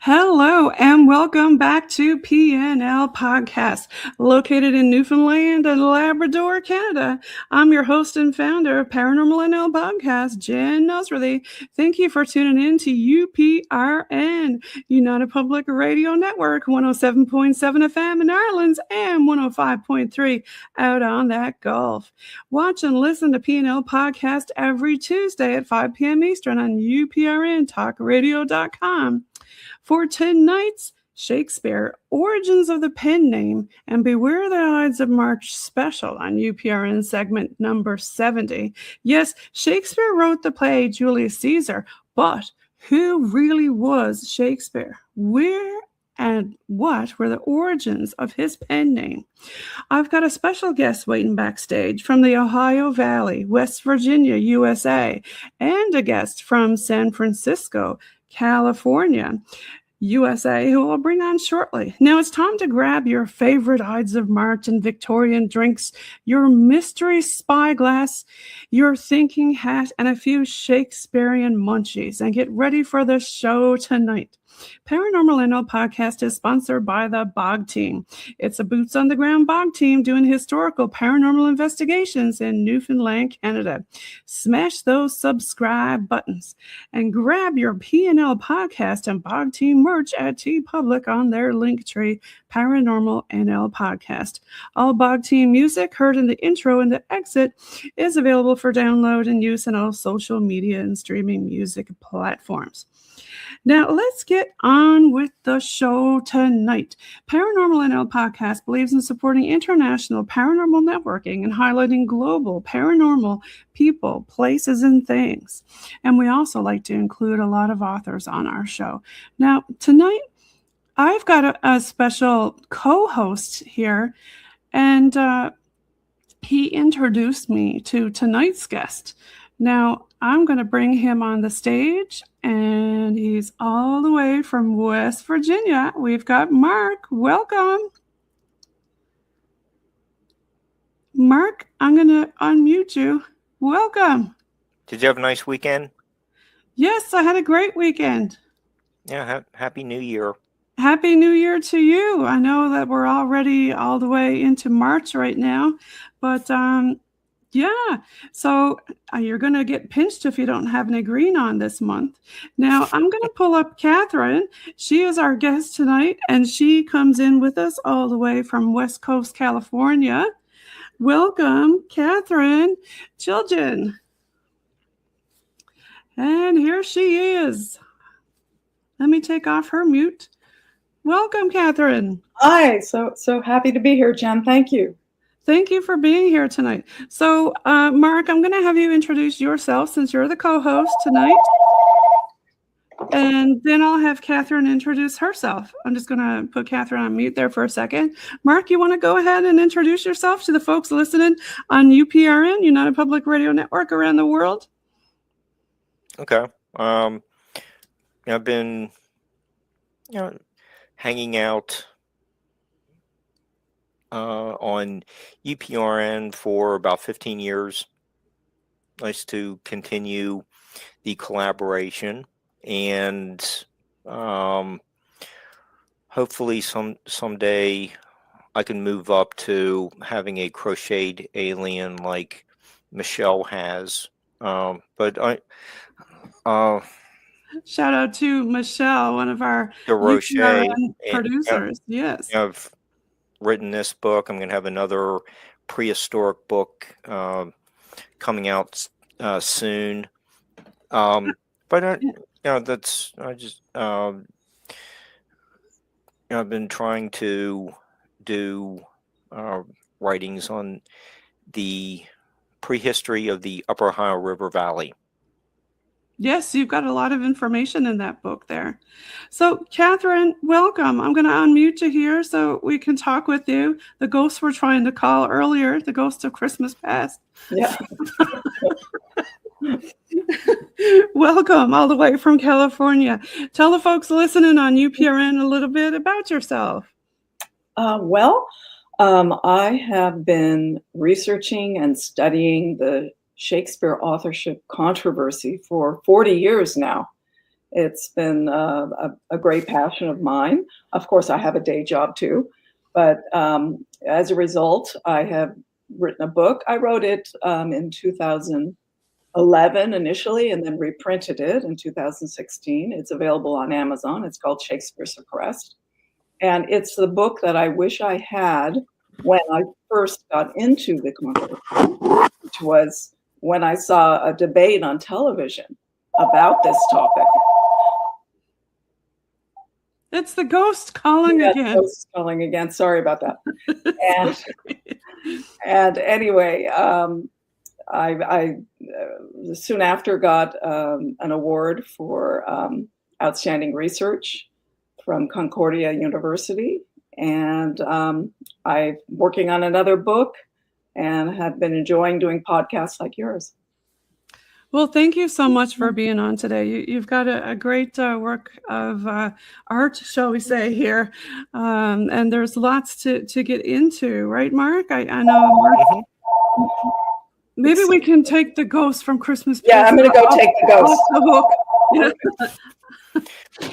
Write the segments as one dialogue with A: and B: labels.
A: Hello and welcome back to PNL Podcast, located in Newfoundland and Labrador, Canada. I'm your host and founder of Paranormal NL Podcast, Jen Noseworthy. Thank you for tuning in to UPRN, United Public Radio Network, 107.7 FM in Ireland and 105.3 out on that Gulf. Watch and listen to PNL Podcast every Tuesday at 5 p.m. Eastern on UPRNTalkRadio.com. For tonight's Shakespeare, Origins of the Pen Name, and Beware the Ides of March special on UPRN segment number 70. Yes, Shakespeare wrote the play Julius Caesar, but who really was Shakespeare? Where and what were the origins of his pen name? I've got a special guest waiting backstage from the Ohio Valley, West Virginia, USA, and a guest from San Francisco, California, USA, who we'll bring on shortly. Now it's time to grab your favorite Ides of March and Victorian drinks, your mystery spyglass, your thinking hat, and a few Shakespearean munchies, and get ready for the show tonight. Paranormal NL Podcast is sponsored by the BOG Team. It's a boots-on-the-ground BOG team doing historical paranormal investigations in Newfoundland, Canada. Smash those subscribe buttons and grab your PNL Podcast and BOG Team merch at TeePublic on their Linktree, Paranormal NL Podcast. All BOG Team music heard in the intro and the exit is available for download and use on all social media and streaming music platforms. Now, let's get on with the show tonight. Paranormal NL Podcast believes in supporting international paranormal networking and highlighting global paranormal people, places, and things. And we also like to include a lot of authors on our show. Now, tonight, I've got a special co-host here, and he introduced me to tonight's guest. Now, I'm going to bring him on the stage, and he's all the way from West Virginia. We've got Mark. Welcome. Mark, I'm going to unmute you. Welcome.
B: Did you have a nice weekend?
A: Yes, I had a great weekend.
B: Yeah, Happy New Year.
A: Happy New Year to you. I know that we're already all the way into March right now, but yeah, so you're going to get pinched if you don't have any green on this month. Now, I'm going to pull up Katherine. She is our guest tonight, and she comes in with us all the way from West Coast, California. Welcome, Katherine Chiljan. And here she is. Let me take off her mute. Welcome, Katherine.
C: Hi, so happy to be here, Jen. Thank you.
A: Thank you for being here tonight. So, Mark, I'm going to have you introduce yourself since you're the co-host tonight. And then I'll have Katherine introduce herself. I'm just going to put Katherine on mute there for a second. Mark, you want to go ahead and introduce yourself to the folks listening on UPRN, United Public Radio Network, around the world?
B: Okay. I've been, hanging out on UPRN for about 15 years. Nice to continue the collaboration, and hopefully someday I can move up to having a crocheted alien like Michelle has. But
A: shout out to Michelle, one of our producers. Yes.
B: I've written this book. I'm going to have another prehistoric book coming out soon. But that's I've been trying to do writings on the prehistory of the Upper Ohio River Valley.
A: Yes, you've got a lot of information in that book there. So, Katherine, welcome. I'm going to unmute you here so we can talk with you. The ghosts we're trying to call earlier, the ghost of Christmas past.
C: Yeah.
A: Welcome all the way from California. Tell the folks listening on UPRN a little bit about yourself.
C: Well, I have been researching and studying the Shakespeare authorship controversy for 40 years now. It's been a great passion of mine. Of course, I have a day job too, but as a result, I have written a book. I wrote it in 2011 initially, and then reprinted it in 2016. It's available on Amazon. It's called Shakespeare Suppressed. And it's the book that I wish I had when I first got into the controversy, which was when I saw a debate on television about this topic.
A: It's the ghost calling again.
C: Ghost calling again. Sorry about that. And anyway, I soon after got an award for outstanding research from Concordia University, and I'm working on another book and have been enjoying doing podcasts like yours.
A: Well, thank you so much for being on today. You've got a great work of art, shall we say, here, and there's lots to get into, right, Mark? I know, Mark. Maybe we can take the ghost from Christmas.
C: Yeah, I'm going to go take the ghost.
A: Off the hook.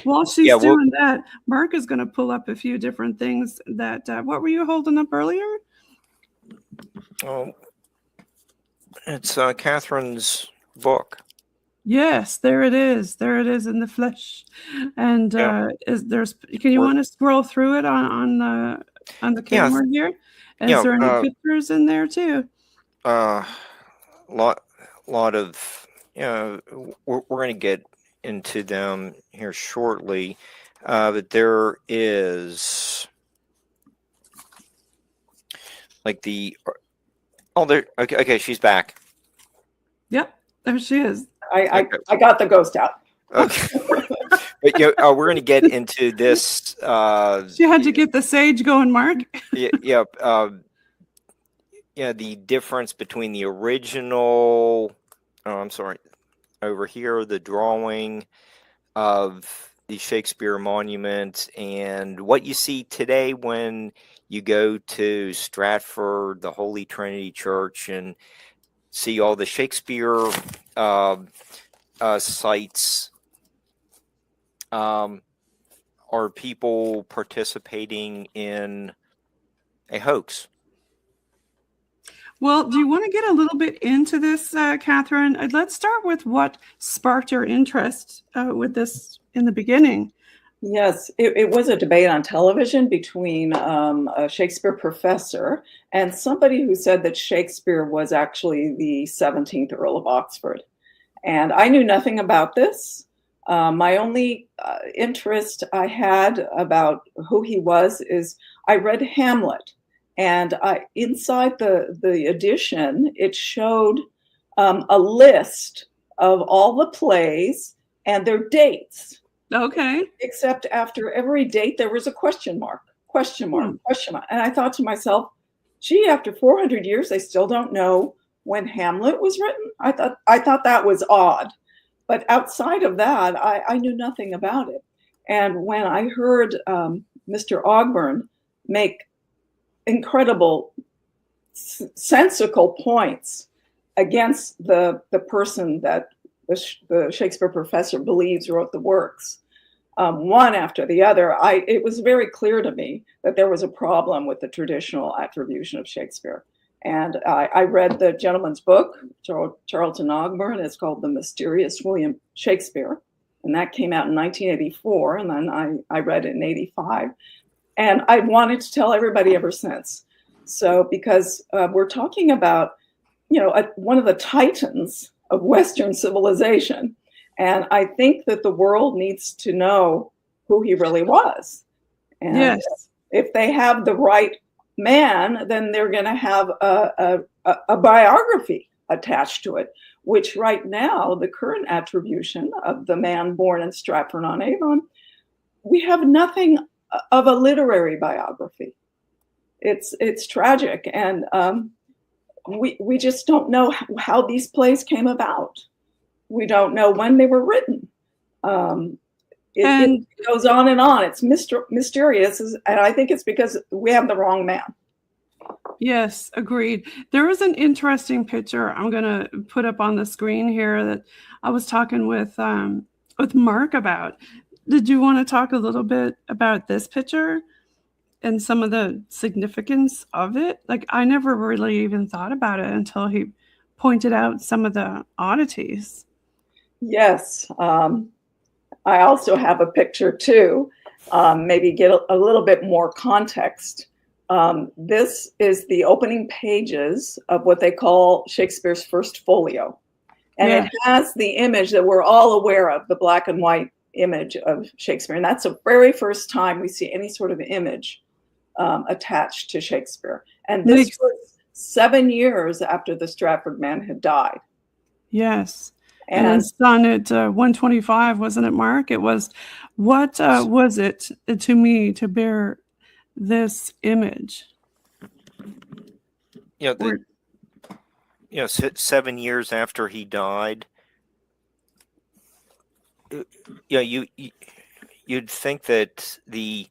A: While she's doing that, Mark is going to pull up a few different things that, what were you holding up earlier?
B: Oh, it's Catherine's book.
A: Yes, there it is. There it is in the flesh. And can you want to scroll through it on the camera here? Is there any pictures in there too?
B: Lot of, we're going to get into them here shortly, but there is like okay, she's back.
A: Yep, there she is.
C: I got the ghost out.
B: Okay. But we're going to get into this.
A: She had to get the sage going, Mark.
B: The difference between the original, over here, the drawing of the Shakespeare monument and what you see today when you go to Stratford, the Holy Trinity Church, and see all the Shakespeare sites. Are people participating in a hoax?
A: Well, do you want to get a little bit into this, Catherine? Let's start with what sparked your interest with this in the beginning.
C: Yes, it was a debate on television between a Shakespeare professor and somebody who said that Shakespeare was actually the 17th Earl of Oxford. And I knew nothing about this. My only interest I had about who he was is I read Hamlet. And inside the edition, it showed a list of all the plays and their dates.
A: Okay.
C: Except after every date, there was a question mark. And I thought to myself, gee, after 400 years, they still don't know when Hamlet was written. I thought that was odd. But outside of that, I knew nothing about it. And when I heard Mr. Ogburn make incredible sensical points against the person that the Shakespeare professor believes wrote the works, one after the other, it was very clear to me that there was a problem with the traditional attribution of Shakespeare. And I read the gentleman's book, Charlton Ogburn. It's called The Mysterious William Shakespeare. And that came out in 1984. And then I read it in 85. And I wanted to tell everybody ever since. So because we're talking about, one of the titans of Western civilization. And I think that the world needs to know who he really was. And
A: yes.
C: If they have the right man, then they're going to have a biography attached to it, which right now, the current attribution of the man born in Stratford-on-Avon, we have nothing of a literary biography. It's tragic. And we just don't know how these plays came about. We don't know when they were written. It goes on and on. It's mysterious. And I think it's because we have the wrong man.
A: Yes, agreed. There was an interesting picture I'm going to put up on the screen here that I was talking with Mark about. Did you want to talk a little bit about this picture and some of the significance of it? Like, I never really even thought about it until he pointed out some of the oddities.
C: Yes. I also have a picture too. Maybe get a little bit more context. This is the opening pages of what they call Shakespeare's first folio. And it has the image that we're all aware of, the black and white image of Shakespeare. And that's the very first time we see any sort of image attached to Shakespeare. And this was 7 years after the Stratford man had died.
A: Yes. And it's done at 125, wasn't it, Mark? It was, what was it to me to bear this image?
B: 7 years after he died. You'd think that the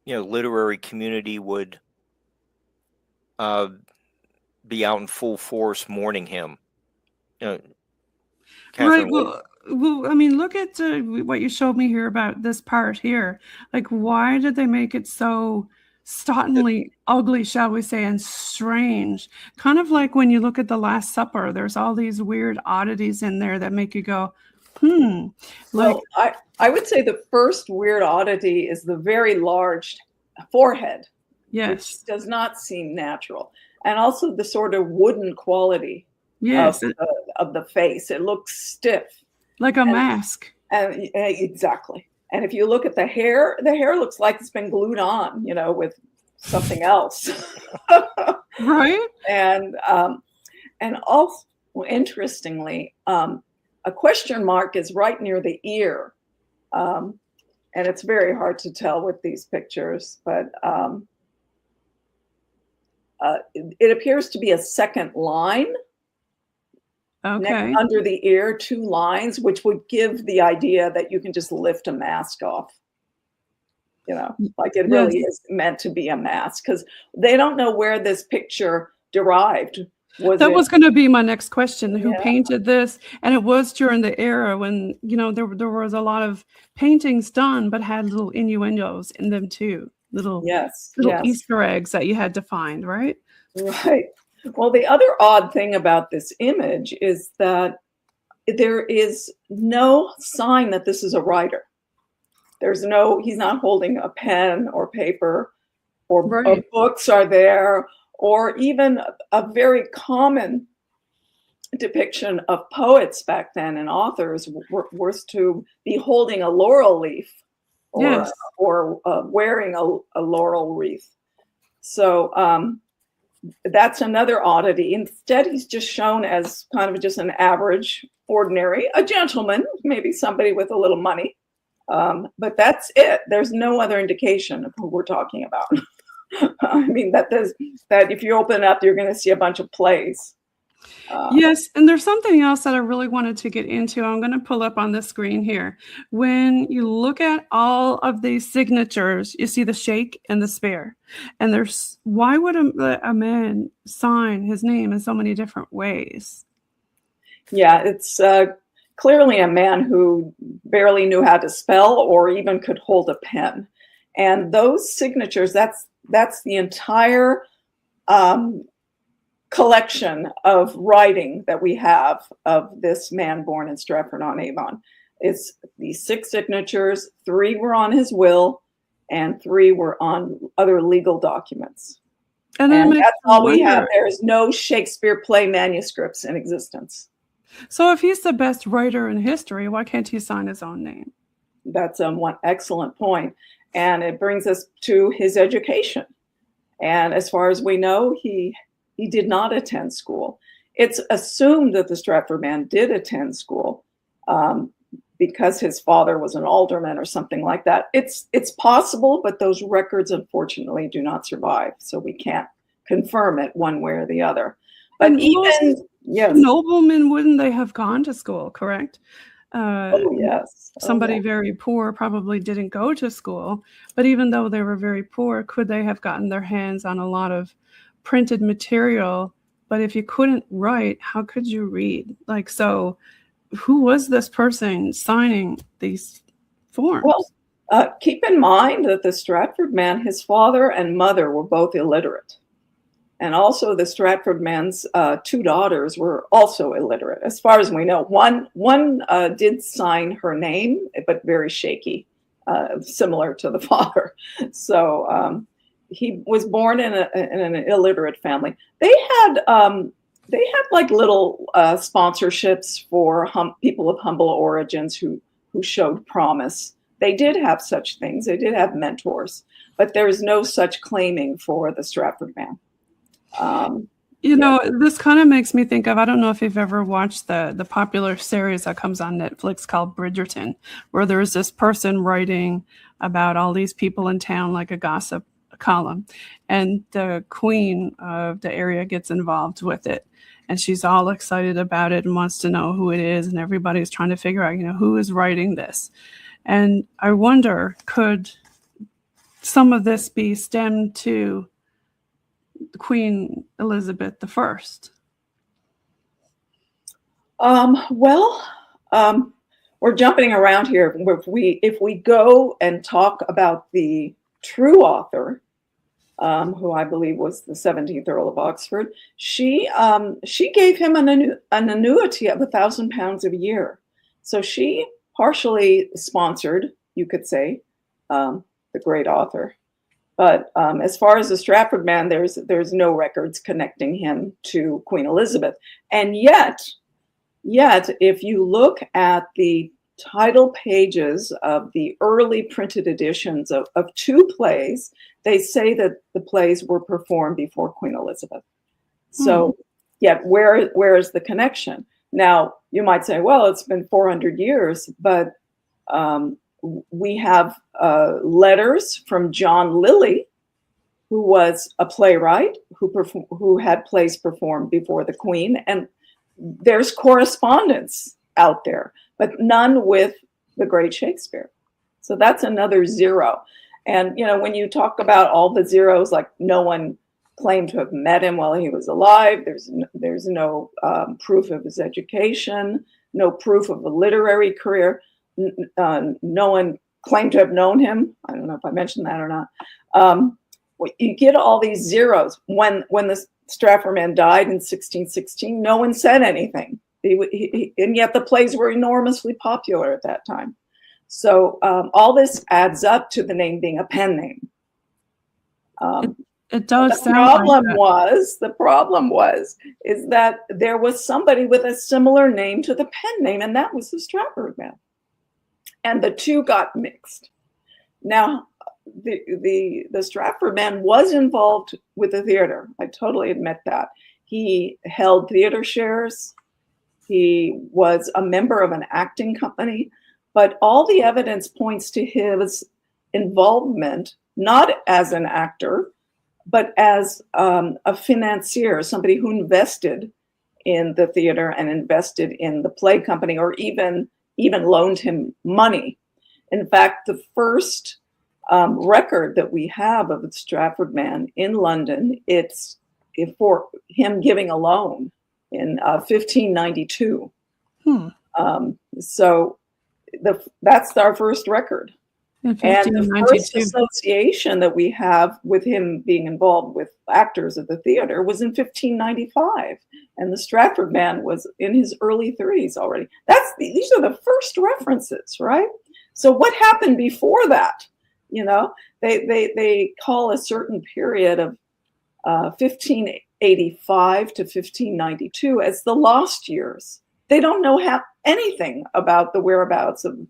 B: literary community would be out in full force mourning him. Catherine,
A: right. Well, I mean, look at what you showed me here about this part here. Like, why did they make it so startlingly ugly, shall we say, and strange? Kind of like when you look at The Last Supper, there's all these weird oddities in there that make you go,
C: Well, I would say the first weird oddity is the very large forehead, which does not seem natural. And also the sort of wooden quality of the face. It looks stiff.
A: Like a mask.
C: Exactly. And if you look at the hair looks like it's been glued on, with something else.
A: Right.
C: And also, interestingly, a question mark is right near the ear. And it's very hard to tell with these pictures, but it appears to be a second line.
A: Okay.
C: Under the ear, 2 lines, which would give the idea that you can just lift a mask off. Like it really is meant to be a mask, because they don't know where this picture derived.
A: That was going to be my next question. Who painted this? And it was during the era when, there was a lot of paintings done, but had little innuendos in them too. Little Easter eggs that you had to find, right?
C: Right. Well, the other odd thing about this image is that there is no sign that this is a writer. He's not holding a pen or paper, or books are there, or even a very common depiction of poets back then and authors was to be holding a laurel leaf or wearing a laurel wreath. So that's another oddity. Instead, he's just shown as kind of just an average, ordinary, a gentleman, maybe somebody with a little money. But that's it. There's no other indication of who we're talking about. I mean, that if you open it up, you're going to see a bunch of plays.
A: Yes, and there's something else that I really wanted to get into. I'm going to pull up on the screen here. When you look at all of these signatures, you see the shake and the spare. And why would a man sign his name in so many different ways? Yeah,
C: it's clearly a man who barely knew how to spell or even could hold a pen. And those signatures, that's the entire collection of writing that we have of this man born in Stratford-on-Avon. It's these 6 signatures, 3 were on his will, and 3 were on other legal documents. And that's all we have. There is no Shakespeare play manuscripts in existence.
A: So if he's the best writer in history, why can't he sign his own name?
C: That's one excellent point. And it brings us to his education. And as far as we know, he did not attend school. It's assumed that the Stratford man did attend school because his father was an alderman or something like that. It's possible, but those records, unfortunately, do not survive. So we can't confirm it one way or the other. But
A: noblemen, wouldn't they have gone to school, correct?
C: Oh, yes.
A: Somebody very poor probably didn't go to school, but even though they were very poor, could they have gotten their hands on a lot of printed material? But if you couldn't write, how could you read? Like, so who was this person signing these forms?
C: Well, keep in mind that the Stratford man, his father and mother were both illiterate. And also the Stratford man's two daughters were also illiterate, as far as we know. One did sign her name, but very shaky, similar to the father. So he was born in an illiterate family. They had like little sponsorships for people of humble origins who showed promise. They did have such things. They did have mentors, but there's no such claiming for the Stratford man.
A: You know, this kind of makes me think of, I don't know if you've ever watched the popular series that comes on Netflix called Bridgerton, where there's this person writing about all these people in town, like a gossip column, and the queen of the area gets involved with it. And she's all excited about it and wants to know who it is. And everybody's trying to figure out, who is writing this. And I wonder, could some of this be stemmed to Queen Elizabeth I?
C: We're jumping around here. If we go and talk about the true author, who I believe was the 17th Earl of Oxford, she gave him an annuity of £1,000 a year. So she partially sponsored, you could say, the great author. But as far as the Stratford man, there's no records connecting him to Queen Elizabeth. And yet, if you look at the title pages of the early printed editions of two plays, they say that the plays were performed before Queen Elizabeth. So, yet where is the connection? Now, you might say, well, it's been 400 years, but we have letters from John Lilly, who was a playwright who had plays performed before the Queen, and there's correspondence out there, but none with the great Shakespeare. So that's another zero. And when you talk about all the zeros, like no one claimed to have met him while he was alive. There's no proof of his education, no proof of a literary career. No one claimed to have known him. I don't know if I mentioned that or not. You get all these zeros. When the Stratford man died in 1616, no one said anything. And yet the plays were enormously popular at that time. So all this adds up to the name being a pen name.
A: It does
C: the
A: sound
C: problem
A: like that.
C: The problem was that there was somebody with a similar name to the pen name, and that was the Stratford man. And the two got mixed. Now, the Stratford man was involved with the theater. I totally admit that. He held theater shares. He was a member of an acting company. But all the evidence points to his involvement, not as an actor, but as a financier, somebody who invested in the theater and invested in the play company, or even loaned him money. In fact, the first record that we have of the Stratford man in London, it's for him giving a loan in 1592. So that's our first record. And the first association that we have with him being involved with actors of the theater was in 1595. And the Stratford man was in his early 30s already. These are the first references, right? So what happened before that? They call a certain period of 1585 to 1592 as the lost years. They don't know anything about the whereabouts of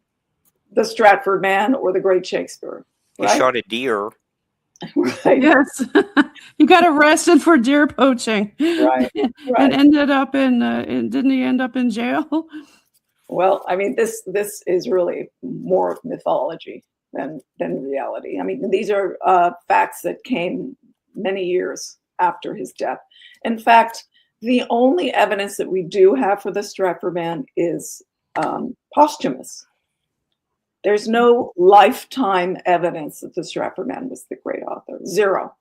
C: the Stratford man or the great Shakespeare. Right?
B: He shot a deer.
C: Right.
A: Yes. He got arrested for deer poaching.
C: Right.
A: And ended up didn't he end up in jail?
C: Well, I mean, this is really more of mythology than reality. I mean, these are facts that came many years after his death. In fact, the only evidence that we do have for the Stratford man is posthumous. There's no lifetime evidence that the Stratford man was the great author. Zero.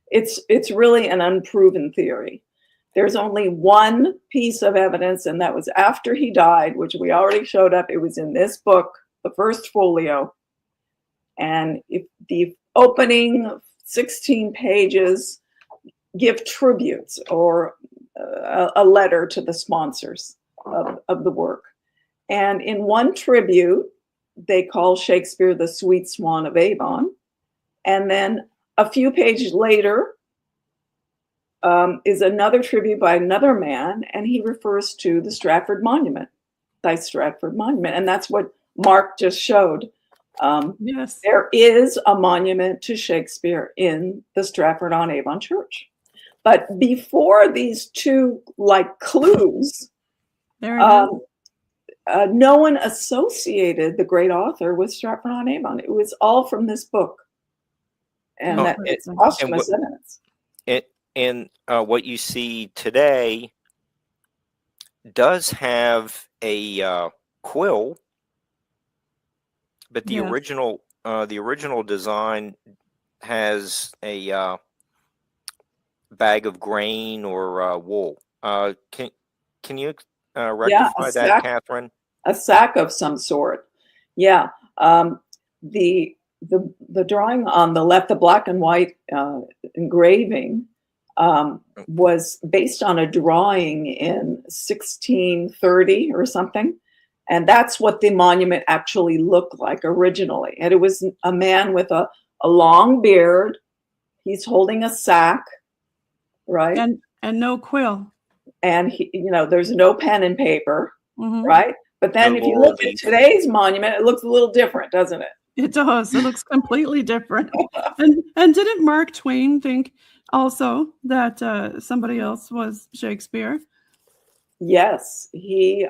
C: It's really an unproven theory. There's only one piece of evidence, and that was after he died, which we already showed up. It was in this book, the first folio. And if the opening 16 pages give tributes or a letter to the sponsors of the work. And in one tribute, they call Shakespeare the sweet swan of Avon. And then a few pages later is another tribute by another man, and he refers to the Stratford Monument, thy Stratford Monument. And that's what Mark just showed.
A: Yes.
C: There is a monument to Shakespeare in the Stratford-on-Avon Church. But before these two clues, no one associated the great author with Stratford-on-Avon. It was all from this book. And it's posthumous evidence.
B: And what you see today does have a quill, but the original design has a bag of grain or wool. Can you rectify that, Catherine? A
C: sack of some sort. Yeah. The drawing on the left, the black and white engraving, was based on a drawing in 1630 or something. And that's what the monument actually looked like originally. And it was a man with a long beard. He's holding a sack, right?
A: And no quill.
C: And there's no pen and paper, right? But then if you look at today's monument, it looks a little different, doesn't it?
A: It does. It looks completely different. And didn't Mark Twain think also that somebody else was Shakespeare?
C: Yes, he.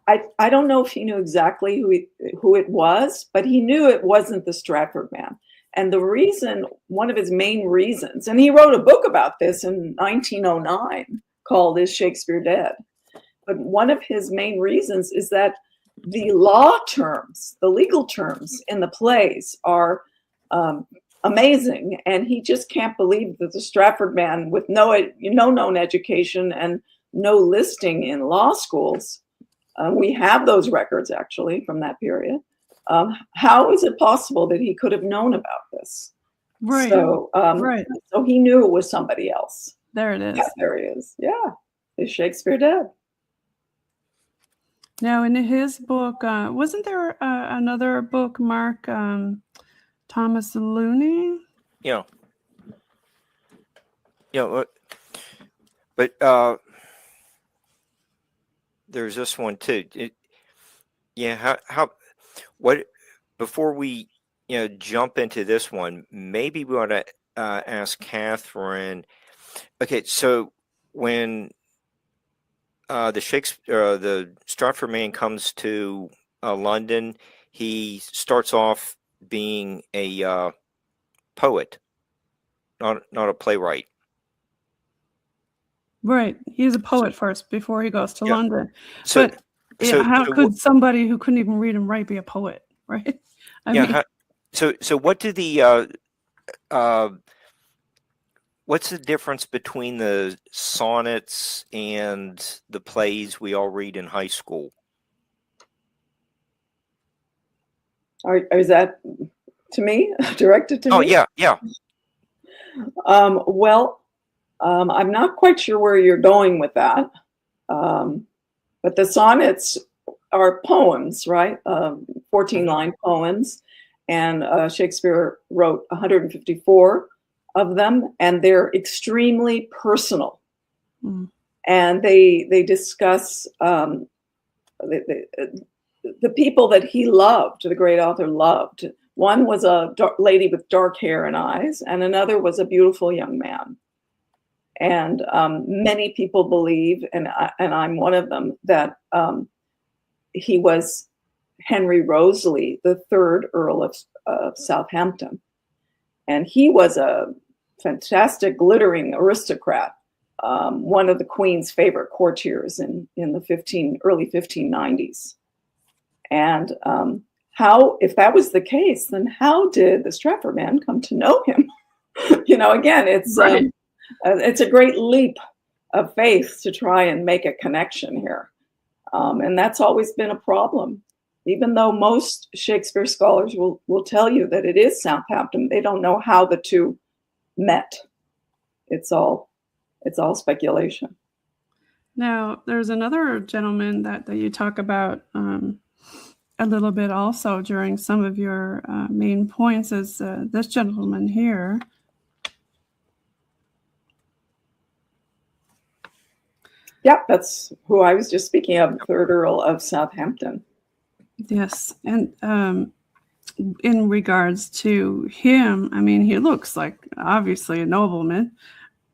C: I don't know if he knew exactly who it was, but he knew it wasn't the Stratford man. And the reason, one of his main reasons, and he wrote a book about this in 1909 called "Is Shakespeare Dead?" But one of his main reasons is that the law terms, the legal terms in the plays are amazing, and he just can't believe that the Stratford man, with no known education and no listing in law schools, we have those records actually from that period. How is it possible that he could have known about this?
A: Right.
C: So, so he knew it was somebody else.
A: There it is.
C: Yeah, there he is. Yeah, is Shakespeare dead?
A: Now, in his book, wasn't there another book, Mark, Thomas Looney?
B: Yeah. But there's this one too. What before we jump into this one, maybe we want to ask Catherine. Okay, so when the Stratford man comes to London, he starts off being a poet, not a playwright.
A: Right. He's a poet first before he goes to London.
B: So,
A: but how could somebody who couldn't even read and write be a poet, right?
B: So what do the what's the difference between the sonnets and the plays we all read in high school?
C: Is that to me? Directed to me?
B: Oh, yeah.
C: I'm not quite sure where you're going with that. But the sonnets are poems, right? 14-line poems. And Shakespeare wrote 154 of them, and they're extremely personal. Mm. And they discuss the people that he loved, the great author loved. One was a lady with dark hair and eyes, and another was a beautiful young man. And many people believe, and I'm one of them, that he was Henry Roseley, the third Earl of Southampton. And he was a fantastic, glittering aristocrat, one of the Queen's favorite courtiers in the early 1590s. And how, if that was the case, then how did the Stratford man come to know him? Again, it's a great leap of faith to try and make a connection here. And that's always been a problem. Even though most Shakespeare scholars will tell you that it is Southampton, they don't know how the two met. It's all speculation.
A: Now, there's another gentleman that you talk about a little bit also during some of your main points is this gentleman here.
C: Yeah, that's who I was just speaking of, the third Earl of Southampton.
A: Yes, and in regards to him, I mean, he looks like obviously a nobleman.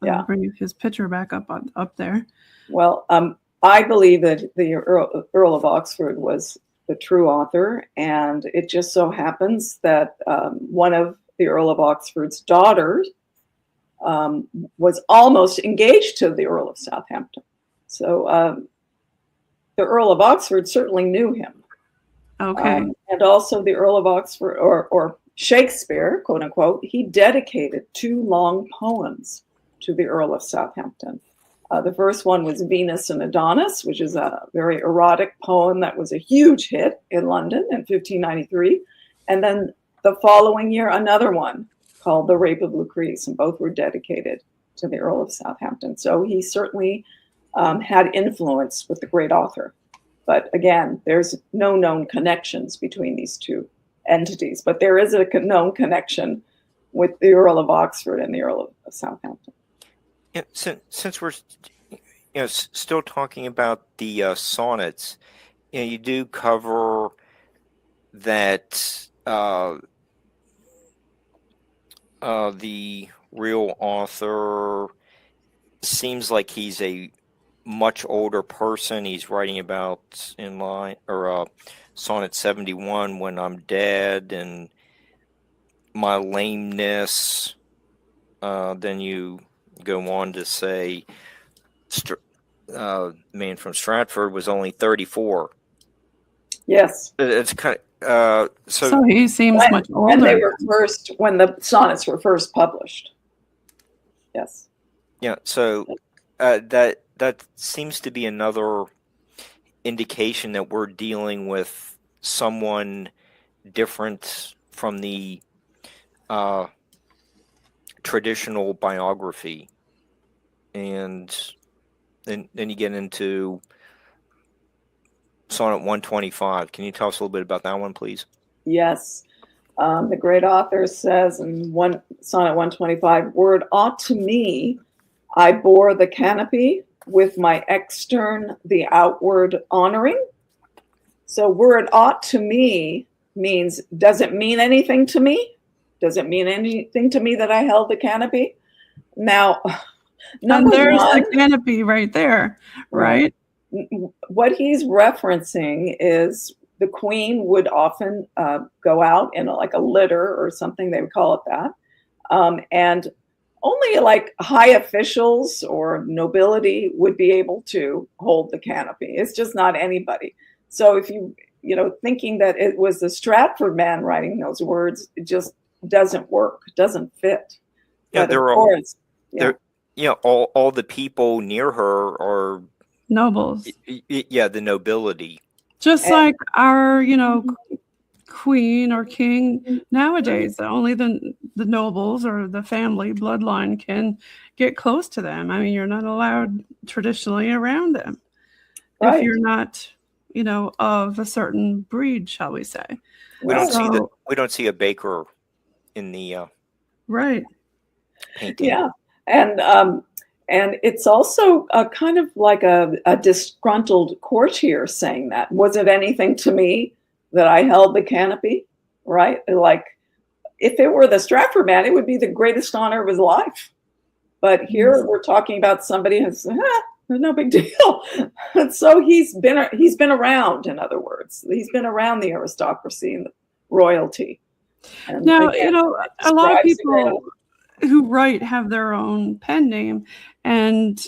C: Yeah.
A: Bring his picture back up there.
C: Well, I believe that the Earl of Oxford was the true author, and it just so happens that one of the Earl of Oxford's daughters was almost engaged to the Earl of Southampton. So the Earl of Oxford certainly knew him.
A: Okay.
C: And also the Earl of Oxford, or Shakespeare, quote unquote, he dedicated 2 long poems to the Earl of Southampton. The first one was Venus and Adonis, which is a very erotic poem that was a huge hit in London in 1593. And then the following year, another one called The Rape of Lucrece, and both were dedicated to the Earl of Southampton. So he certainly had influence with the great author. But again, there's no known connections between these two entities. But there is a known connection with the Earl of Oxford and the Earl of Southampton.
B: Yeah, since we're still talking about the sonnets, you do cover that the real author seems like he's a much older person. He's writing about sonnet 71, when I'm dead, and my lameness. Then you go on to say man from Stratford was only 34.
C: Yes.
B: It's kind of
A: so he seems much older.
C: And they were when the sonnets were first published. Yes.
B: Yeah. So that seems to be another indication that we're dealing with someone different from the traditional biography. And then you get into sonnet 125. Can you tell us a little bit about that one, please?
C: Yes. The great author says in sonnet 125, "Were it aught to me, I bore the canopy, with my extern the outward honoring." So were it aught to me means, does it mean anything to me? Does it mean anything to me that I held the canopy? Now,
A: and there's the canopy right there, right?
C: What he's referencing is the queen would often go out in like a litter or something, they would call it that. And only like high officials or nobility would be able to hold the canopy. It's just not anybody. So if thinking that it was the Stratford man writing those words, it just doesn't work, doesn't fit.
B: Yeah,
C: but of course,
B: all the people near her are
A: nobles.
B: Yeah, the nobility.
A: Just like our, queen or king nowadays, only the nobles or the family bloodline can get close to them. I mean, you're not allowed traditionally around them if you're not, of a certain breed, shall we say.
B: We don't see a baker in the
A: right
B: painting.
C: Yeah, and it's also a kind of like a disgruntled courtier saying that. Was it anything to me that I held the canopy? Right? Like, if it were the Stratford man, it would be the greatest honor of his life. But here we're talking about somebody who's no big deal. And so he's been around. In other words, he's been around the aristocracy and the royalty. And
A: now,
C: again,
A: a lot of people who write have their own pen name, and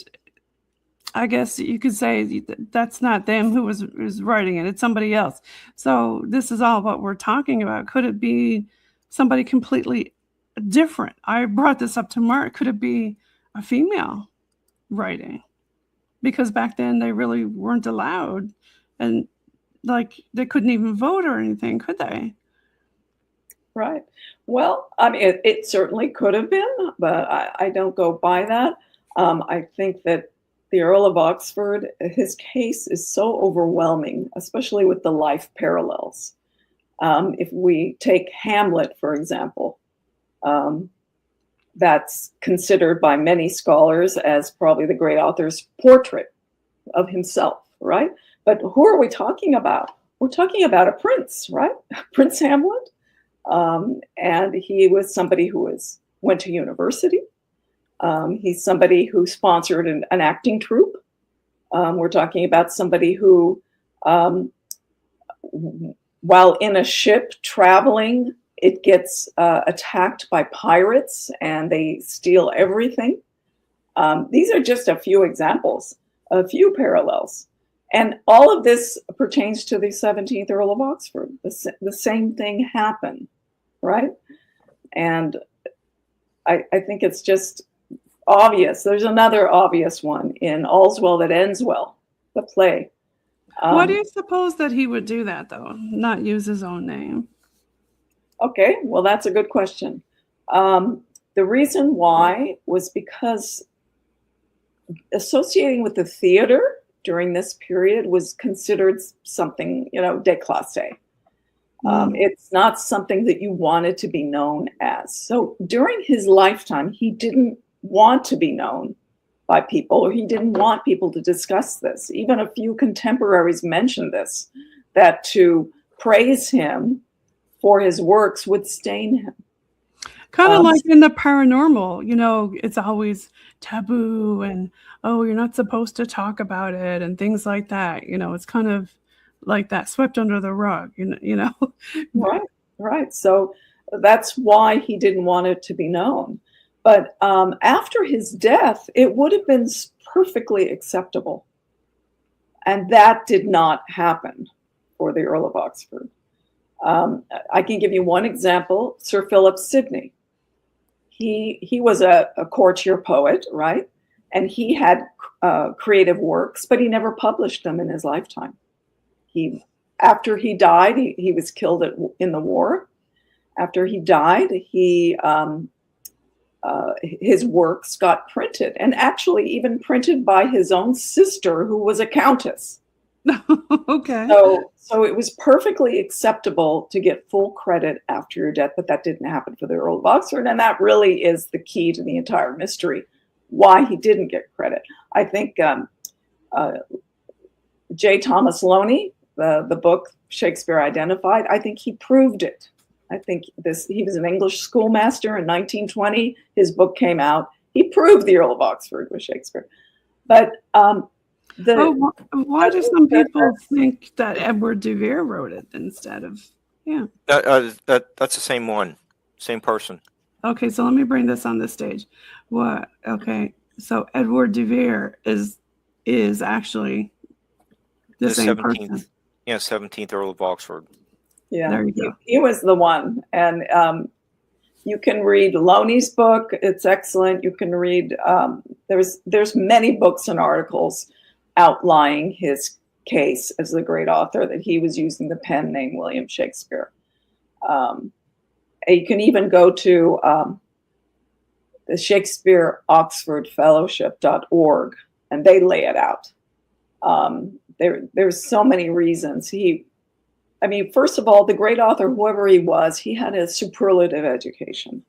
A: I guess you could say that's not them who was writing it. It's somebody else. So this is all what we're talking about. Could it be somebody completely different? I brought this up to Mark. Could it be a female writing? Because back then they really weren't allowed, and like they couldn't even vote or anything, could they?
C: Right. Well, I mean, it certainly could have been, but I don't go by that. I think that the Earl of Oxford, his case is so overwhelming, especially with the life parallels. If we take Hamlet, for example, that's considered by many scholars as probably the great author's portrait of himself, right? But who are we talking about? We're talking about a prince, right? Prince Hamlet. And he was somebody who went to university. He's somebody who sponsored an acting troupe. We're talking about somebody who, while in a ship traveling, it gets attacked by pirates and they steal everything. These are just a few examples, a few parallels. And all of this pertains to the 17th Earl of Oxford. The same thing happened, right? And I think it's just obvious. There's another obvious one in All's Well That Ends Well, the play.
A: Why do you suppose that he would do that, though? Not use his own name?
C: Okay, well, that's a good question. The reason why was because associating with the theater during this period was considered something, déclassé. It's not something that you wanted to be known as. So during his lifetime, he didn't want to be known by people, or he didn't want people to discuss this. Even a few contemporaries mentioned this, that to praise him for his works would stain him.
A: Kind of like in the paranormal, it's always taboo and, oh, you're not supposed to talk about it and things like that. It's kind of like that, swept under the rug,
C: Right. So that's why he didn't want it to be known. But after his death, it would have been perfectly acceptable. And that did not happen for the Earl of Oxford. I can give you one example, Sir Philip Sidney. He was a courtier poet, right? And he had creative works, but he never published them in his lifetime. After he died, he was killed in the war. After he died, his works got printed, and actually even printed by his own sister, who was a countess.
A: Okay.
C: So it was perfectly acceptable to get full credit after your death, but that didn't happen for the Earl of Oxford, and that really is the key to the entire mystery, why he didn't get credit. I think J. Thomas Loney, the book Shakespeare Identified, I think he proved it. I think he was an English schoolmaster in 1920. His book came out. He proved the Earl of Oxford was Shakespeare. But why
A: do some people think that Edward de Vere wrote it instead of,
B: That's the same one, same person.
A: Okay, so let me bring this on the stage. What? Okay, so Edward de Vere is actually the same 17th person.
B: Yeah, 17th Earl of Oxford.
C: Yeah,
A: there you go.
C: He was the one. And you can read Loney's book. It's excellent. You can read, there's many books and articles outlining his case as the great author, that he was using the pen name William Shakespeare. You can even go to the Shakespeare-Oxford Fellowship.org, and they lay it out. There's so many reasons. First of all, the great author, whoever he was, he had a superlative education.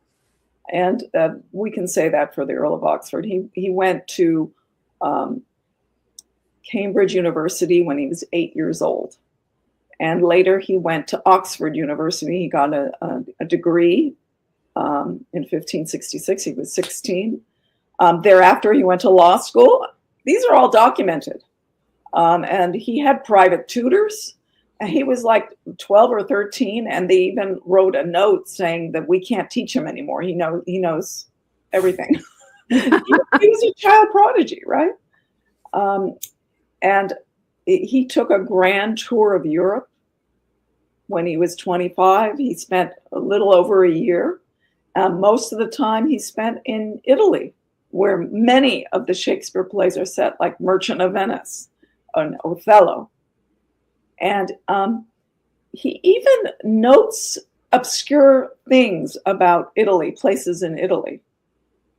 C: And we can say that for the Earl of Oxford. He went to Cambridge University when he was 8 years old. And later he went to Oxford University. He got a degree in 1566. He was 16. Thereafter, he went to law school. These are all documented. And he had private tutors. He was like 12 or 13, and they even wrote a note saying that we can't teach him anymore. He knows everything. He was a child prodigy, right? And he took a grand tour of Europe when he was 25. He spent a little over a year. Most of the time he spent in Italy, where many of the Shakespeare plays are set, like Merchant of Venice and Othello. And he even notes obscure things about Italy, places in Italy,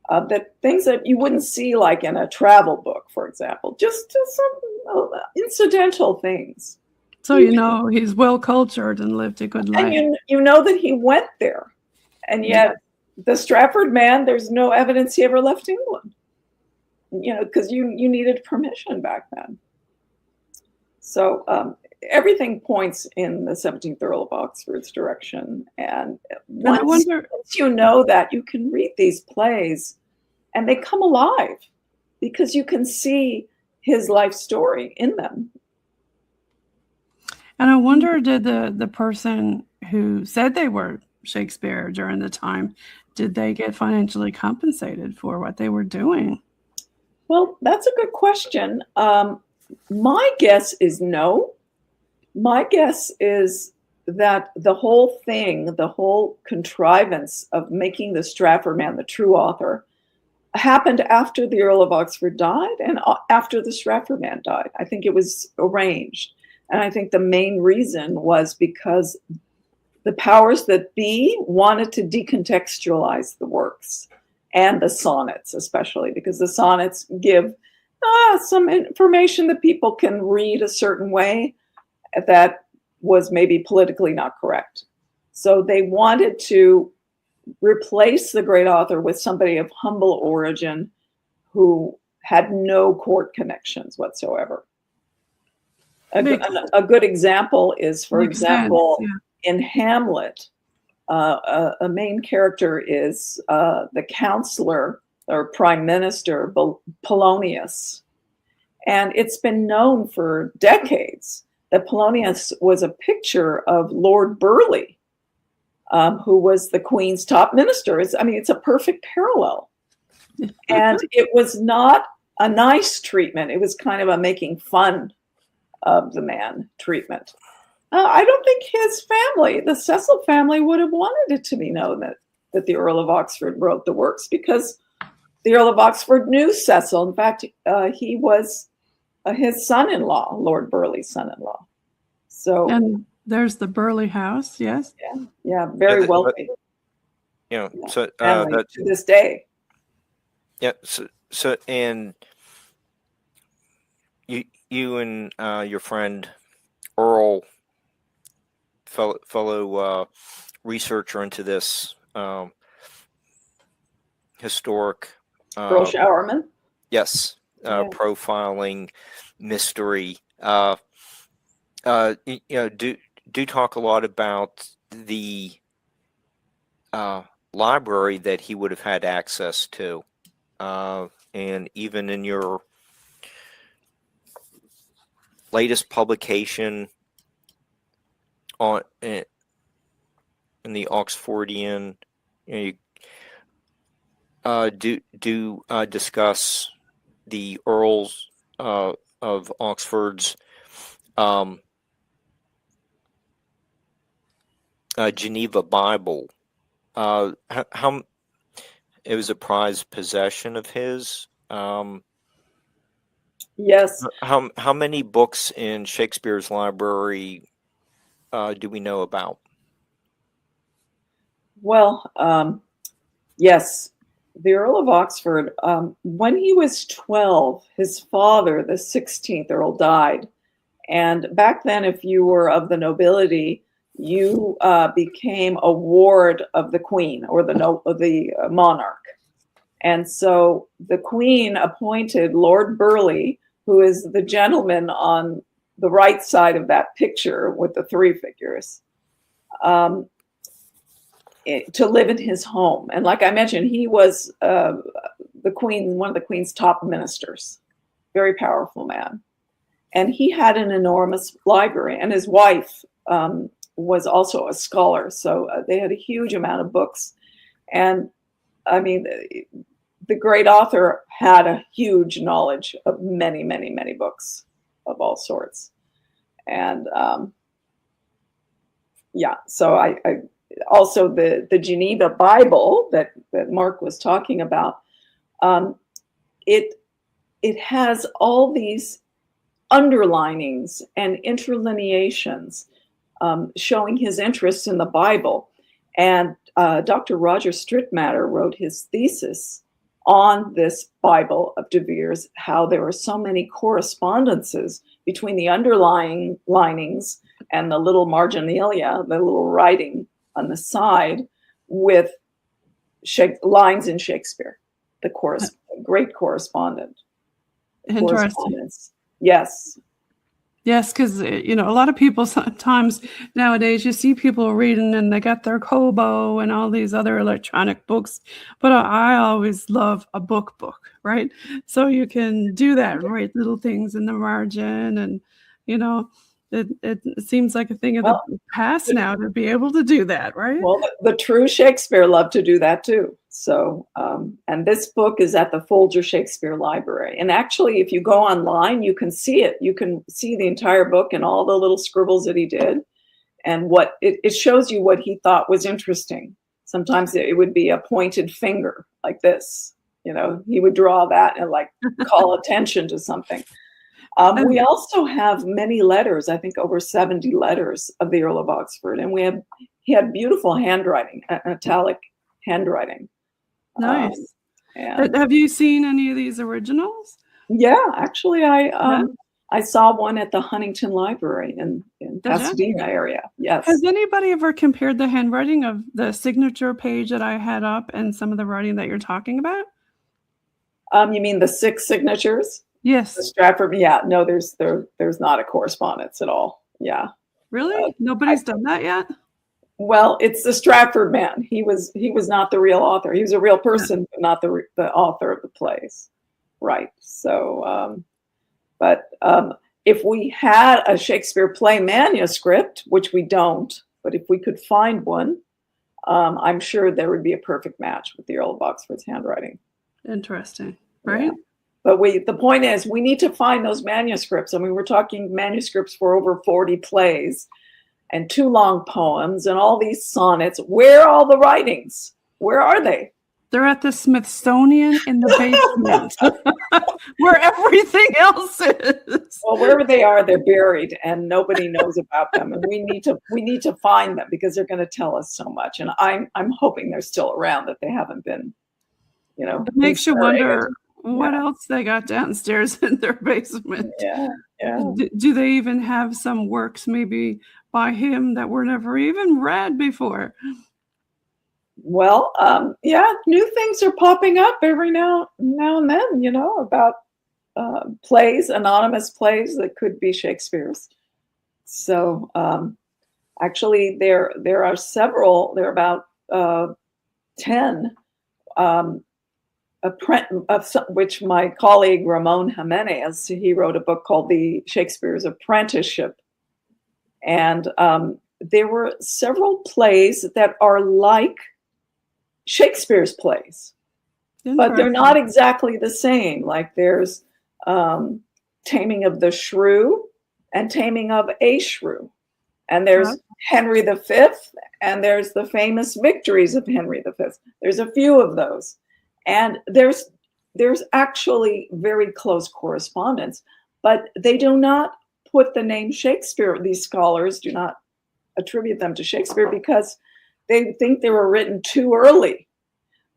C: that things that you wouldn't see like in a travel book, for example, just some incidental things.
A: So, he's well cultured and lived a good life.
C: And you know that he went there. And yet the Stratford man, there's no evidence he ever left England, because you needed permission back then. So everything points in the 17th Earl of Oxford's direction. And once you know that, you can read these plays and they come alive because you can see his life story in them.
A: And I wonder, did the person who said they were Shakespeare during the time, did they get financially compensated for what they were doing?
C: Well, that's a good question. My guess is no. My guess is that the whole thing, the whole contrivance of making the Stratford man the true author happened after the Earl of Oxford died and after the Stratford man died. I think it was arranged. And I think the main reason was because the powers that be wanted to decontextualize the works and the sonnets, especially because the sonnets give some information that people can read a certain way that was maybe politically not correct. So they wanted to replace the great author with somebody of humble origin who had no court connections whatsoever. A good example is, for example, in Hamlet, a main character is the counselor or prime minister, Polonius. And it's been known for decades that Polonius was a picture of Lord Burleigh, who was the Queen's top minister. It's a perfect parallel. And it was not a nice treatment. It was kind of a making fun of the man treatment. I don't think his family, the Cecil family, would have wanted it to be known that the Earl of Oxford wrote the works, because the Earl of Oxford knew Cecil. In fact, he was his son-in-law, Lord Burleigh's son-in-law. So,
A: and there's the Burleigh house, yes?
C: Yeah, very wealthy.
B: So
C: to this day.
B: Yeah, so and you and your friend Earl, fellow researcher into this historic
C: Earl Showerman.
B: Yes, profiling mystery. Do talk a lot about the library that he would have had access to, and even in your latest publication on in the Oxfordian, you discuss the Earls of Oxford's Geneva Bible. How it was a prized possession of his.
C: Yes.
B: How many books in Shakespeare's library do we know about?
C: Well, yes. The Earl of Oxford, when he was 12, his father, the 16th Earl, died. And back then, if you were of the nobility, you became a ward of the Queen or the monarch. And so the Queen appointed Lord Burleigh, who is the gentleman on the right side of that picture with the three figures, to live in his home. And like I mentioned, he was one of the Queen's top ministers, very powerful man. And he had an enormous library, and his wife was also a scholar. So they had a huge amount of books. And I mean, the great author had a huge knowledge of many, many, many books of all sorts. And so I also the Geneva Bible that Mark was talking about, it has all these underlinings and interlineations showing his interest in the Bible. And Dr. Roger Strittmatter wrote his thesis on this Bible of De Vere's, how there are so many correspondences between the underlying linings and the little marginalia, the little writing on the side, with lines in Shakespeare, the great correspondent.
A: Interesting.
C: Yes.
A: Yes, because, a lot of people sometimes nowadays, you see people reading and they got their Kobo and all these other electronic books. But I always love a book, right? So you can do that, write little things in the margin. And, it seems like a thing of the past now to be able to do that, right?
C: Well, the true Shakespeare loved to do that too. So, and this book is at the Folger Shakespeare Library. And actually, if you go online, you can see it. You can see the entire book and all the little scribbles that he did. And what it shows you what he thought was interesting. Sometimes it would be a pointed finger like this. He would draw that and call attention to something. We also have many letters, I think over 70 letters of the Earl of Oxford. And he had beautiful handwriting, italic handwriting.
A: Nice. Have you seen any of these originals?
C: Yeah, actually, I saw one at the Huntington Library in Pasadena area. Yes.
A: Has anybody ever compared the handwriting of the signature page that I had up and some of the writing that you're talking about?
C: You mean the 6 signatures?
A: Yes.
C: The Stratford. Yeah. No, there's not a correspondence at all. Yeah.
A: Really? Nobody's done that yet?
C: Well, it's the Stratford man. He was not the real author. He was a real person, but not the author of the plays. Right. So, but if we had a Shakespeare play manuscript, which we don't, but if we could find one, I'm sure there would be a perfect match with the Earl of Oxford's handwriting.
A: Interesting. Right.
C: Yeah. But the point is, we need to find those manuscripts. I mean, we're talking manuscripts for over 40 plays and 2 long poems and all these sonnets. Where are all the writings? Where are they?
A: They're at the Smithsonian in the basement, where everything else is.
C: Well, wherever they are, they're buried, and nobody knows about them. And we need to find them because they're going to tell us so much. And I'm hoping they're still around, that they haven't been,
A: It makes you wonder what else they got downstairs in their basement.
C: Yeah.
A: Do they even have some works maybe by him that were never even read before?
C: Well, new things are popping up every now and then, about plays, anonymous plays that could be Shakespeare's. So actually, there are several. There are about 10. Which my colleague Ramon Jimenez, he wrote a book called The Shakespeare's Apprenticeship. And there were several plays that are like Shakespeare's plays, but they're not exactly the same. Like there's Taming of the Shrew and Taming of a Shrew. And there's Henry V, and there's the famous victories of Henry V. There's a few of those. And there's actually very close correspondence, but they do not put the name Shakespeare. These scholars do not attribute them to Shakespeare because they think they were written too early.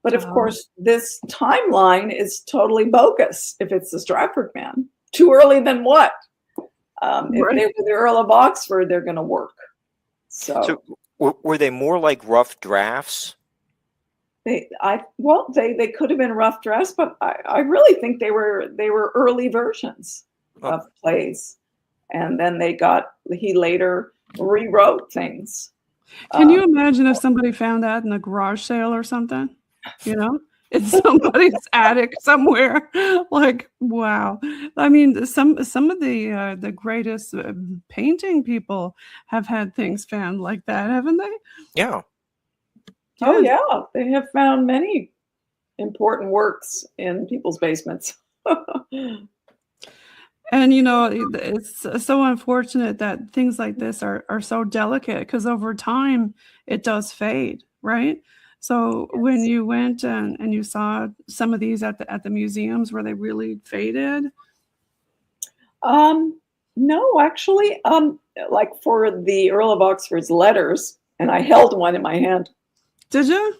C: But of course, this timeline is totally bogus if it's the Stratford man. Too early then what? If they were the Earl of Oxford, they're going to work. So
B: were they more like rough drafts?
C: They could have been rough drafts, but I really think they were early versions of plays, and then he later rewrote things.
A: Can you imagine if somebody found that in a garage sale or something? It's somebody's attic somewhere. Like, wow. I mean, some of the greatest painting people have had things found like that, haven't they?
B: Yeah.
C: Oh, yeah. They have found many important works in people's basements.
A: And, you know, it's so unfortunate that things like this are so delicate, because over time it does fade, right? So when you went and you saw some of these at the museums, were they really faded?
C: No, actually, like for the Earl of Oxford's letters, and I held one in my hand.
A: Did you?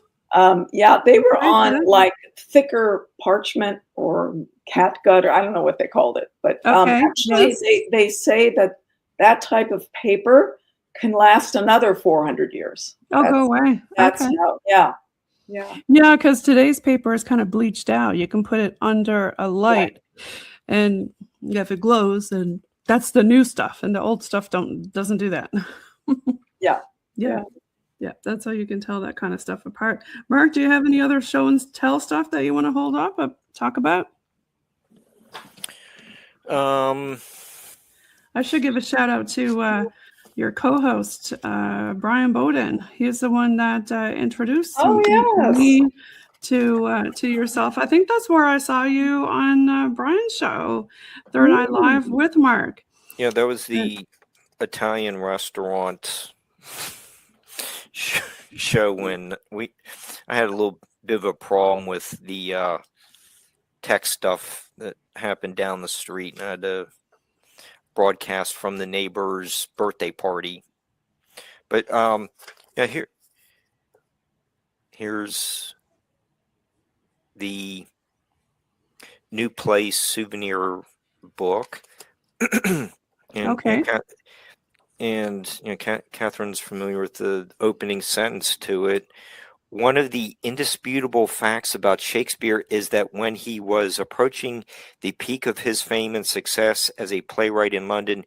C: Yeah, they were on like thicker parchment or catgut, or I don't know what they called it, but actually they say that type of paper can last another 400 years.
A: Oh, go away.
C: That's
A: okay.
C: how, yeah.
A: Yeah, because today's paper is kind of bleached out. You can put it under a light, and if it glows, then that's the new stuff, and the old stuff doesn't do that. Yeah, that's how you can tell that kind of stuff apart. Mark, do you have any other show and tell stuff that you want to hold up, talk about? I should give a shout out to your co-host, Brian Bowden. He's the one that introduced me to yourself. I think that's where I saw you on Brian's show, Third Eye Live with Mark.
B: Yeah, that was the Italian restaurant show when I had a little bit of a problem with the tech stuff that happened down the street, and I had to broadcast from the neighbor's birthday party. But yeah, here's the New Place souvenir book. And you know, Catherine's familiar with the opening sentence to it. One of the indisputable facts about Shakespeare is that when he was approaching the peak of his fame and success as a playwright in London,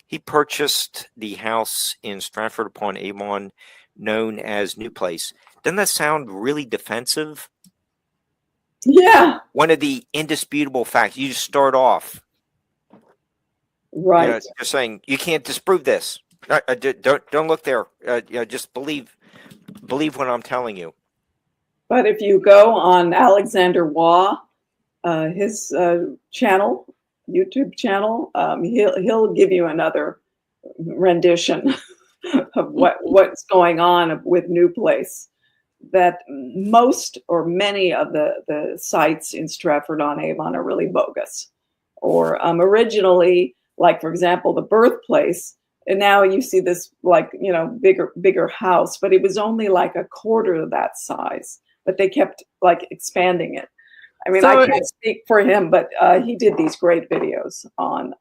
B: he purchased the house in Stratford-upon-Avon known as New Place. Doesn't that sound really defensive?
C: Yeah.
B: One of the indisputable facts. You just start off.
C: Right.
B: You know, you're saying you can't disprove this. Don't look there. Just believe what I'm telling you.
C: But if you go on Alexander Waugh, his channel, YouTube channel, he'll give you another rendition of what's going on with New Place. That most or many of the sites in Stratford-on-Avon are really bogus, or originally. Like, for example, the birthplace, and now you see this like, you know, bigger house, but it was only like a quarter of that size, but they kept like expanding it. I mean, I can't speak for him, but he did these great videos on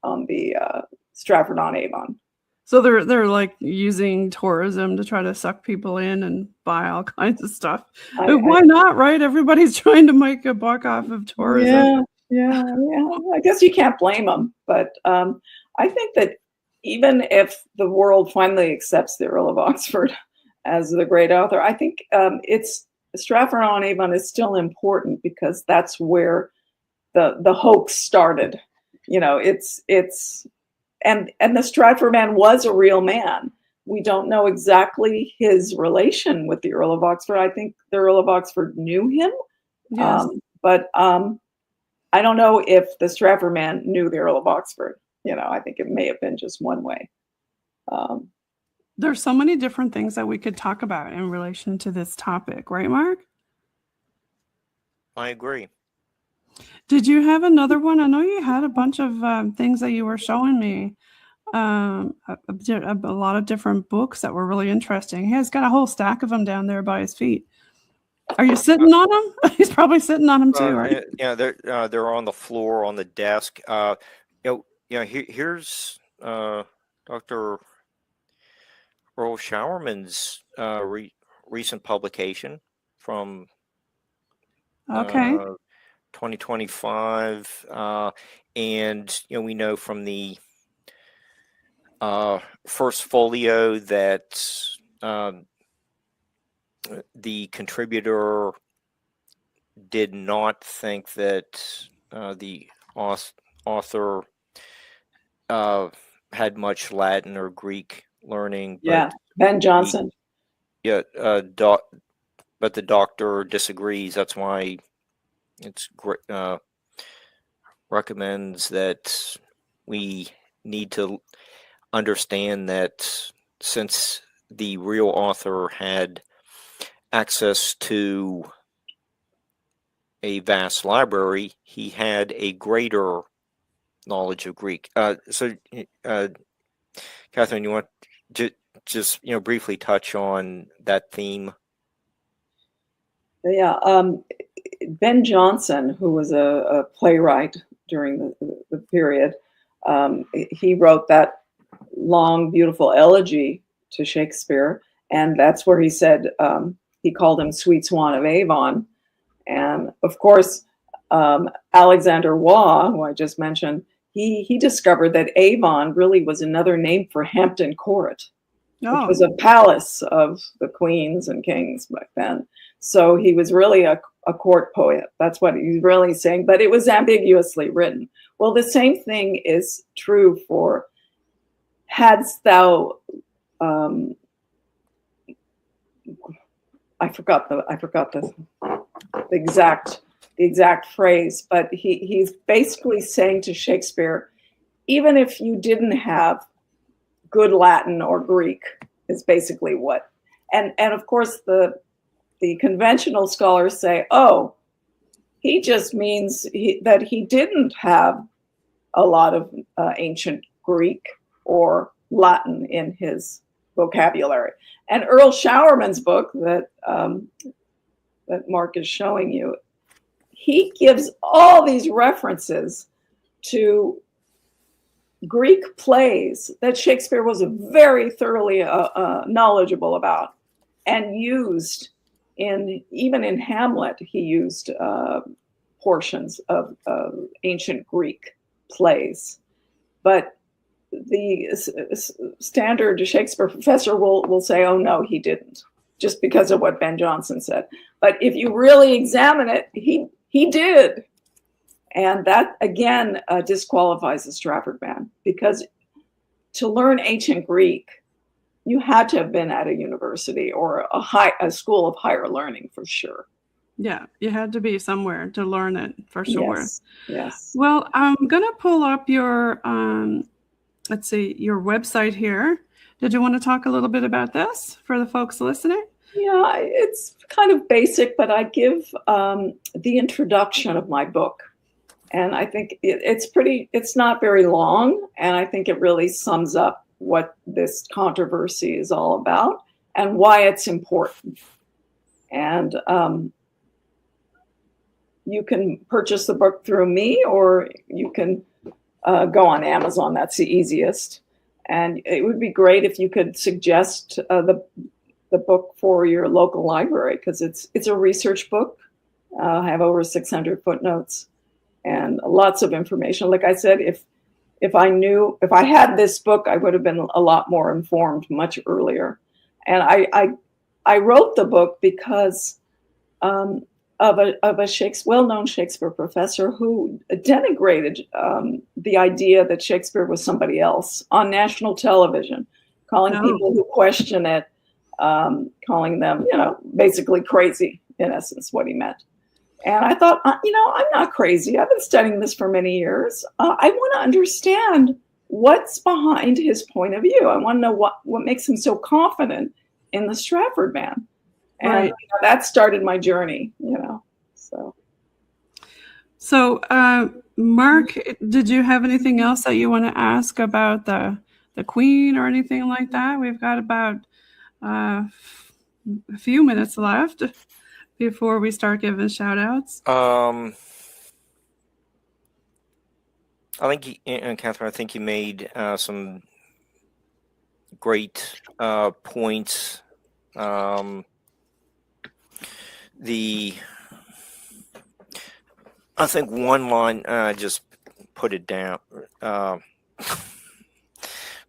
C: the Stratford-on-Avon.
A: So they're like using tourism to try to suck people in and buy all kinds of stuff. Why not, right? Everybody's trying to make a buck off of tourism.
C: Yeah. I guess you can't blame them, but I think that even if the world finally accepts the Earl of Oxford as the great author, I think it's Stratford-on-Avon is still important because that's where the hoax started. You know, and the Stratford man was a real man. We don't know exactly his relation with the Earl of Oxford. I think the Earl of Oxford knew him, but I don't know if the Stratford man knew the Earl of Oxford. You know, I think it may have been just one way.
A: There's so many different things that we could talk about in relation to this topic, right, Mark?
B: I agree.
A: Did you have another one? I know you had a bunch of things that you were showing me. A lot of different books that were really interesting. He has got a whole stack of them down there by his feet. Are you sitting on them? He's probably sitting on them too, right?
B: Yeah, they're on the floor on the desk. Here's Dr. Earl Showerman's recent publication from 2025, and we know from the first folio that the contributor did not think that the author had much Latin or Greek learning.
C: Yeah, Ben Jonson.
B: but the doctor disagrees. That's why it's recommends that we need to understand that since the real author had access to a vast library, he had a greater knowledge of Greek. So, Catherine, you want to just briefly touch on that theme?
C: Yeah, Ben Jonson, who was a playwright during the period, he wrote that long, beautiful elegy to Shakespeare, and that's where he said he called him Sweet Swan of Avon. And of course, Alexander Waugh, who I just mentioned, he discovered that Avon really was another name for Hampton Court, which was a palace of the queens and kings back then. So he was really a court poet. That's what he's really saying, but it was ambiguously written. Well, the same thing is true for hadst thou, I forgot the exact phrase, but he's basically saying to Shakespeare, even if you didn't have good Latin or Greek, is basically what, and of course the conventional scholars say, oh, he just means that he didn't have a lot of ancient Greek or Latin in his vocabulary. And Earl Showerman's book that Mark is showing you, he gives all these references to Greek plays that Shakespeare was very thoroughly knowledgeable about and used even in Hamlet. He used portions of ancient Greek plays, but the standard Shakespeare professor will say, oh no, he didn't, just because of what Ben Jonson said. But if you really examine it, he did. And that, again, disqualifies the Stratford man, because to learn ancient Greek, you had to have been at a university or a school of higher learning for sure.
A: Yeah, you had to be somewhere to learn it for sure.
C: Yes.
A: Well, I'm going to pull up your, let's see, your website here. Did you want to talk a little bit about this for the folks listening?
C: Yeah, it's kind of basic, but I give the introduction of my book. And I think it's not very long. And I think it really sums up what this controversy is all about and why it's important. And you can purchase the book through me, or you can go on Amazon. That's the easiest. And it would be great if you could suggest the book for your local library, because it's a research book. I have over 600 footnotes and lots of information. Like I said, if I had this book, I would have been a lot more informed much earlier. And I wrote the book because of a well-known Shakespeare professor who denigrated the idea that Shakespeare was somebody else on national television, calling people who question it, calling them, basically crazy, in essence, what he meant. And I thought, I'm not crazy. I've been studying this for many years. I want to understand what's behind his point of view. I want to know what makes him so confident in the Stratford man. And
A: right.
C: That started my journey,
A: So, Mark, did you have anything else that you want to ask about the Queen or anything like that? We've got about a few minutes left before we start giving shout outs.
B: I think, Catherine, you made some great points. I think one line, just put it down.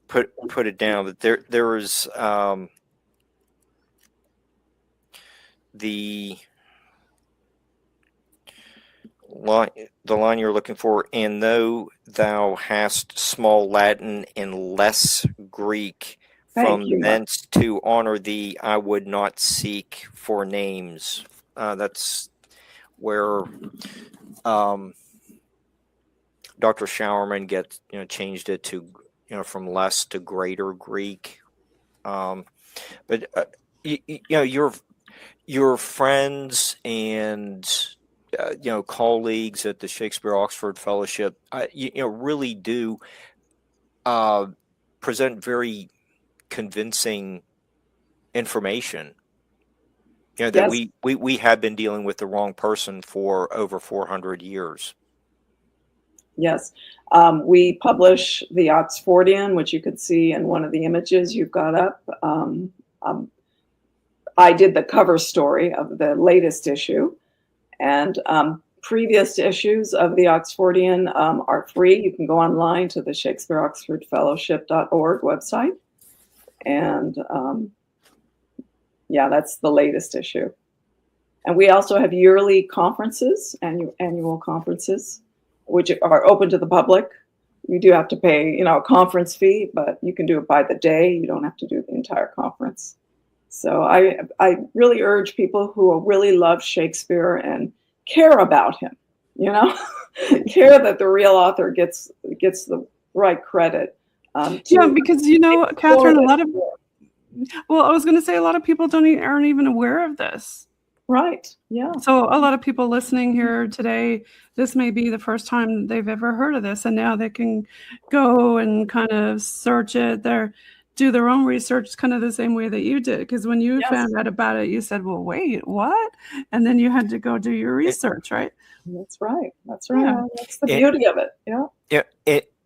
B: Put it down that there is the line you're looking for, and though thou hast small Latin and less Greek, from
C: you, Mark.
B: thence to honor thee, I would not seek for names. That's where Dr. Showerman changed it to from less to greater Greek. But your friends and colleagues at the Shakespeare Oxford Fellowship, really do present very convincing information. That
C: Yes.
B: we have been dealing with the wrong person for over 400 years.
C: Yes. We publish the Oxfordian, which you could see in one of the images you've got up. I did the cover story of the latest issue, and previous issues of the Oxfordian are free. You can go online to the Shakespeare-Oxford-Fellowship.org website, and that's the latest issue. And we also have yearly conferences, annual conferences, which are open to the public. You do have to pay, a conference fee, but you can do it by the day. You don't have to do the entire conference. So I really urge people who really love Shakespeare and care about him, care that the real author gets the right credit.
A: Because Catherine, I was going to say a lot of people aren't even aware of this.
C: Right. Yeah.
A: So a lot of people listening here today, this may be the first time they've ever heard of this, and now they can go and kind of search it. Do their own research, kind of the same way that you did. Because when you found out about it, you said, "Well, wait, what?" And then you had to go do your research, right?
C: That's right. That's right. Yeah. That's the beauty of it. Yeah.
B: Yeah.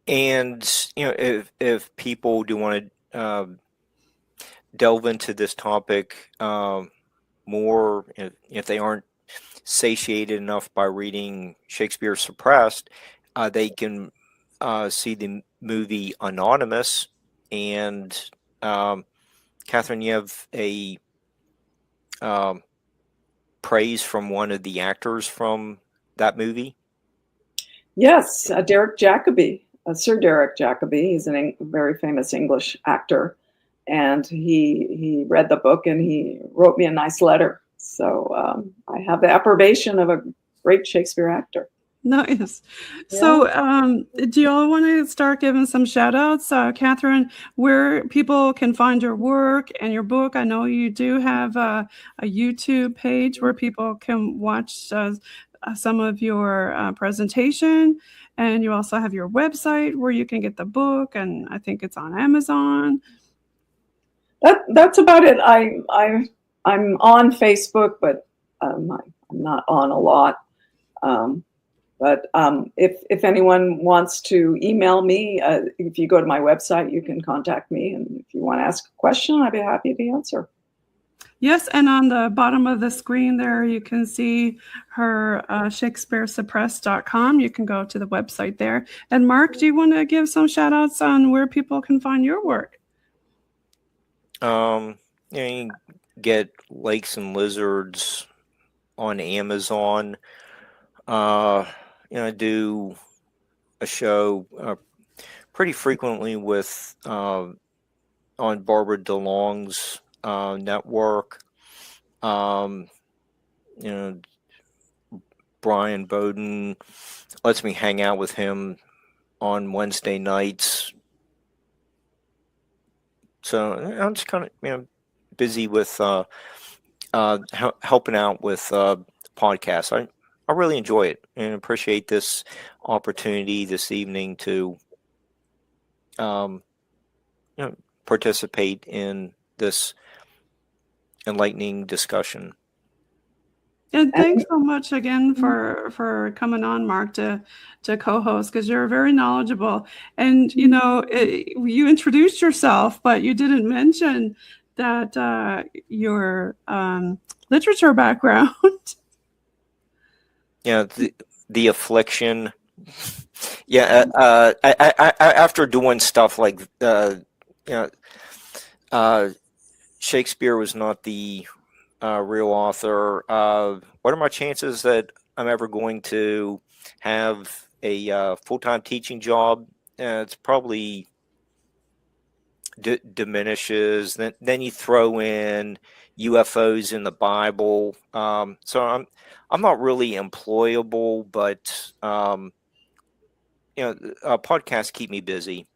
B: And if people do want to delve into this topic more, if they aren't satiated enough by reading Shakespeare Suppressed, they can see the movie Anonymous. And Catherine, you have a praise from one of the actors from that movie?
C: Yes, Derek Jacobi, Sir Derek Jacobi. He's a very famous English actor. And he read the book and he wrote me a nice letter. So I have the approbation of a great Shakespeare actor.
A: Nice. Yeah. So do you all want to start giving some shout outs? Catherine, where people can find your work and your book? I know you do have a YouTube page where people can watch some of your presentation. And you also have your website where you can get the book. And I think it's on Amazon.
C: That's about it. I'm on Facebook, but I'm not on a lot. But if anyone wants to email me, if you go to my website, you can contact me. And if you want to ask a question, I'd be happy to answer.
A: Yes, and on the bottom of the screen there, you can see her Shakespeare-Suppressed.com. You can go to the website there. And Mark, do you want to give some shout outs on where people can find your work?
B: You can get Lakes and Lizards on Amazon. I do a show pretty frequently with on Barbara DeLong's network. Brian Bowden lets me hang out with him on Wednesday nights. So I'm just kind of busy with helping out with podcasts. I really enjoy it and appreciate this opportunity this evening to participate in this enlightening discussion.
A: And thanks so much again for coming on, Mark, to co-host, because you're very knowledgeable. And, you introduced yourself, but you didn't mention that your literature background.
B: The affliction. I after doing stuff like Shakespeare was not the real author. What are my chances that I'm ever going to have a full-time teaching job? It's probably diminishes. Then you throw in UFOs in the Bible. So I'm not really employable, but podcasts keep me busy.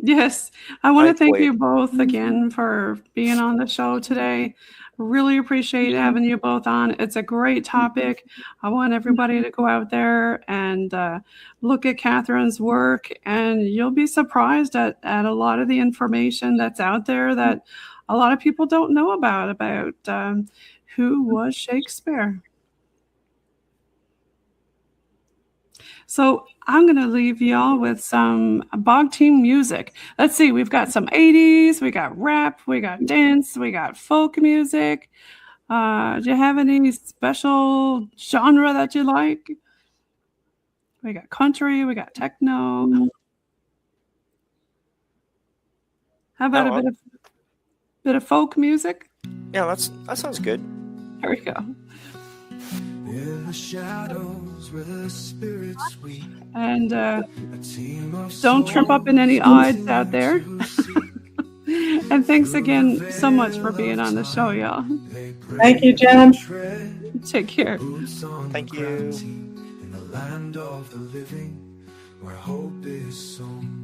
A: Yes, I want to thank
B: enjoy
A: you
B: it.
A: both again for being on the show today. Really appreciate having you both on. It's a great topic. I want everybody to go out there and look at Katherine's work, and you'll be surprised at a lot of the information that's out there that a lot of people don't know about who was Shakespeare. So I'm going to leave y'all with some BOG Team music. Let's see. We've got some 80s. We got rap. We got dance. We got folk music. Do you have any special genre that you like? We got country. We got techno. How about a bit of folk music?
B: Yeah, that sounds good.
A: There we go.
D: In the shadows where the spirits weep.
A: And don't trip up in any Ides out there. And thanks again so much for being on the show, y'all.
C: Thank you, Jen.
A: Take care.
B: Thank you.
D: In the land of the living, where hope is sown.